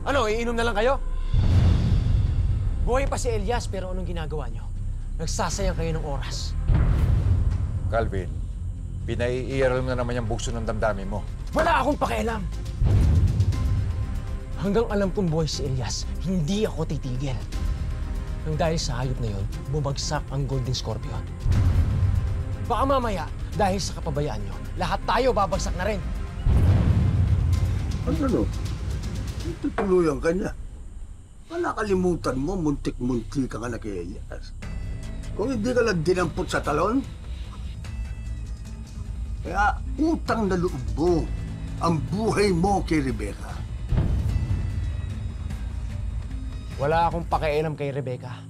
Ano, iinom na lang kayo? Buhay pa si Elias, pero anong ginagawa nyo? Nagsasayang kayo ng oras. Calvin, pinaiiral mo na naman yung bukso ng damdamin mo. Wala akong pakialam! Hanggang alam kong buhay si Elias, hindi ako titigil. Nang dahil sa hayop na yun, bumagsak ang Golden Scorpion. Baka mamaya, dahil sa kapabayaan nyo, lahat tayo babagsak na rin. Ano? Tutuluyan ka niya. Nakalimutan mo, muntik-muntik ka nga na kay Elias. Kung hindi ka lang dinampot sa talon, kaya utang na loob mo ang buhay mo kay Rebecca. Wala akong pakialam kay Rebecca.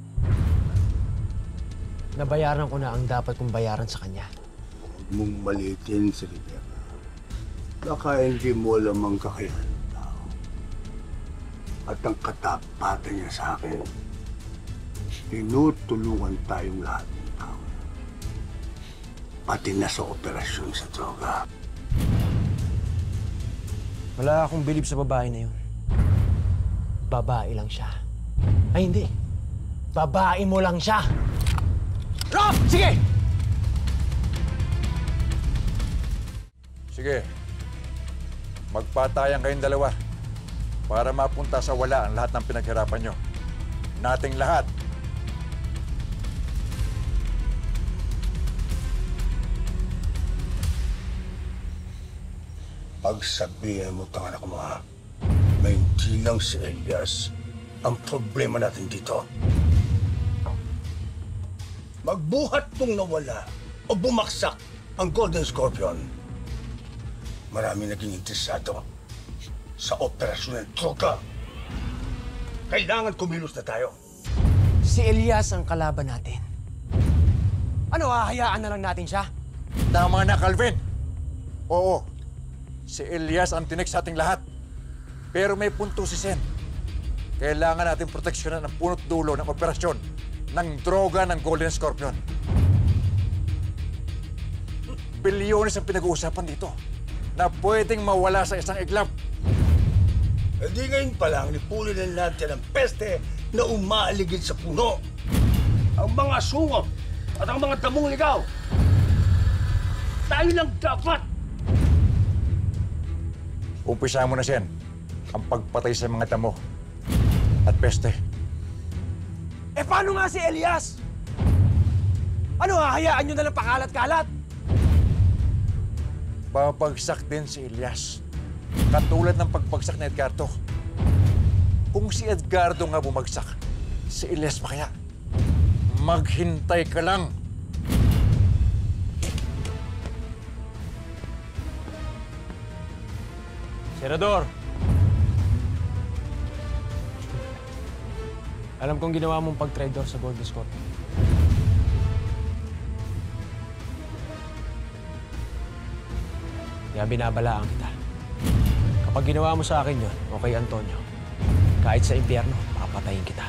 Nabayaran ko na ang dapat kong bayaran sa kanya. Huwag mong malitin si Rebecca. Baka hindi mo alam ang kakayahan ng tao. At ang katapatan niya sa akin, tinutulungan tayong lahat ng tao. Pati na sa operasyon sa droga. Wala akong bilib sa babae na yun. Babae lang siya. Ay, hindi. Babae mo lang siya! Rob! Sige! Sige, magpatayan kayong dalawa para mapunta sa wala ang lahat ng pinaghirapan nyo. Nating lahat. Pagsabihin mo, tangan ako mga, may hindi lang si Elias ang problema natin dito. Magbuhat mong nawala o bumaksak ang Golden Scorpion. Marami naging interesado sa operasyon ng droga. Kailangan kumilos na tayo. Si Elias ang kalaban natin. Ano, hahayaan na lang natin siya? Tama na, Calvin. Oo, si Elias ang tinik sa ating lahat. Pero may punto si Sen. Kailangan natin proteksyonan ang punot dulo ng operasyon ng droga ng Golden Scorpion. Bilyones ang pinag-uusapan dito na pwedeng mawala sa isang iglap. E di ngayon pa lang, nipuli na natin ang peste na umaaligid sa puno. Ang mga sungot at ang mga damong ligaw. Tayo lang dapat. Umpisahan mo na, Sen, ang pagpatay sa mga damo at peste. Eh, paano nga si Elias? Ano, hahayaan nyo na lang pakalat-kalat? Babagsak din si Elias. Katulad ng pagbagsak ni Edgardo. Kung si Edgardo nga bumagsak, si Elias pa kaya? Maghintay ka lang. Senador! Alam kong ginawa mong pag-traitor sa Golden Scorpion. Kaya binabalaan kita. Kapag ginawa mo sa akin yun, o kay Antonio, kahit sa impyerno, papatayin kita.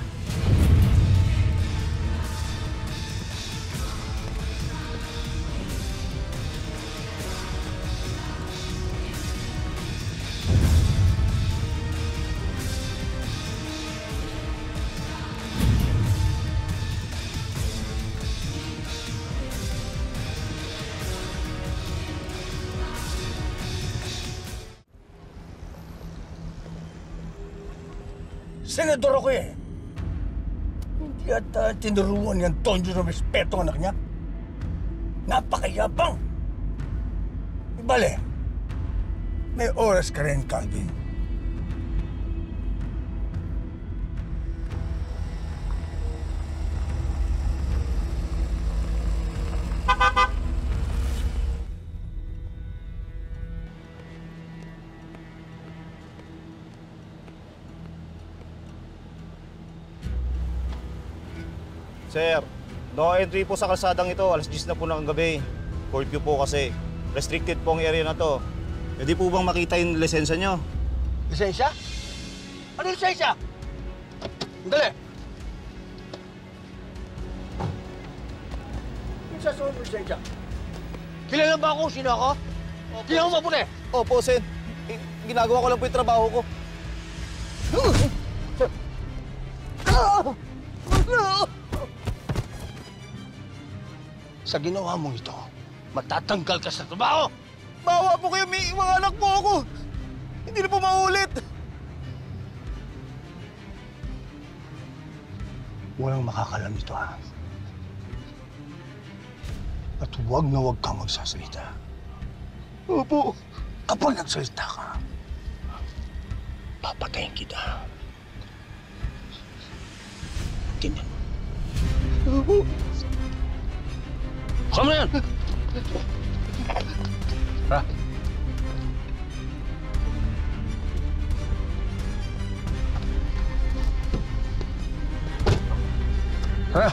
Senador ako eh. Hindi ata tinuruan ni Antonio ng respeto ang anak niya. Napakayabang. Ibale, may oras ka rin, Calvin. Sir, no entry po sa kalsadang ito. Alas 10 na po ng gabi. Curfew po kasi. Restricted po ang area na to. Pwede po bang makita yung lisensya nyo? Lisensya? Ano lisensya? Dali! Yung sasabihin mo lisensya? Kilala ba ako? Sino ako? Hindi ako mabuti! Opo, Sen. Ginagawa ko lang po yung trabaho ko. Sa ginawa mong ito, matatanggal ka sa trabaho! Bawa po kayo, may mga anak po ako. Hindi na po maulit. Walang makakalam nito, ha? At huwag na huwag kang magsasalita. Opo. Kapag nagsalita ka, papatayin kita. Tingnan mo. Opo. Come on! Tara. Tara.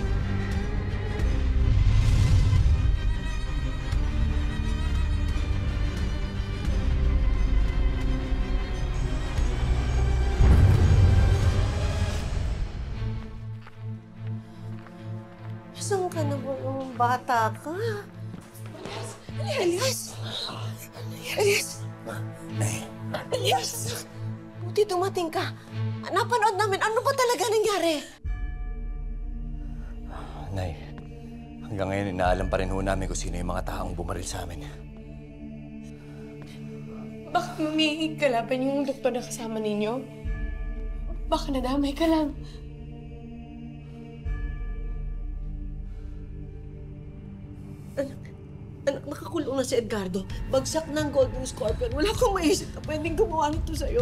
Saan ka na ba yung bata ka? Elias! Elias! Elias! Buti dumating ka. Napanood namin. Ano ba talaga nangyari? Nay, hanggang ngayon inaalam pa rin ho namin kung sino yung mga taong bumaril sa amin. Baka mamingig kalaban yung doktor na kasama ninyo. Baka nadamay ka lang. Anak, nakakulong na si Edgardo. Bagsak ng Golden Scorpion. Wala akong maisip na pwedeng gumawa nito sa'yo.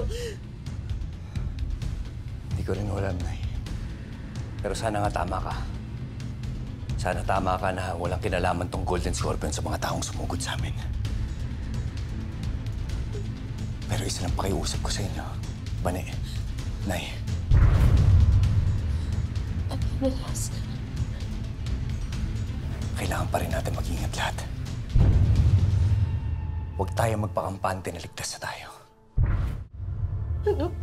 Hindi ko rin alam, Nay. Pero sana nga tama ka. Sana tama ka na walang kinalaman tong Golden Scorpion sa mga taong sumugod sa amin. Pero isa lang pakiusap ko sa inyo. Bane, Nay. Elias. Kailangan pa rin natin mag-ingat lahat. Huwag tayo magpakampante na ligtas na tayo. Anak,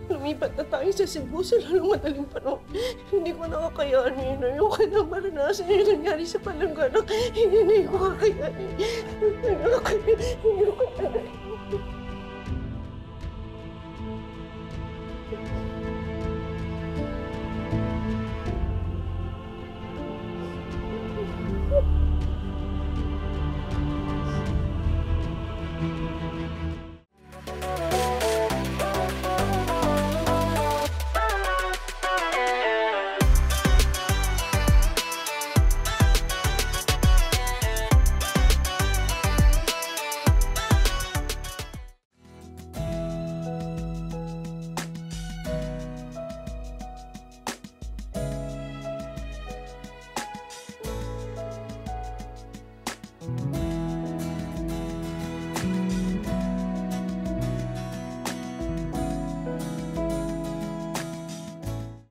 lumipat na tayo sa Cebu sa lalong madaling panahon. Hindi ko nakakayanin. Ayoko na maranasan yung nangyari sa palangganak. Hindi ko kakayanin. Ayoko na.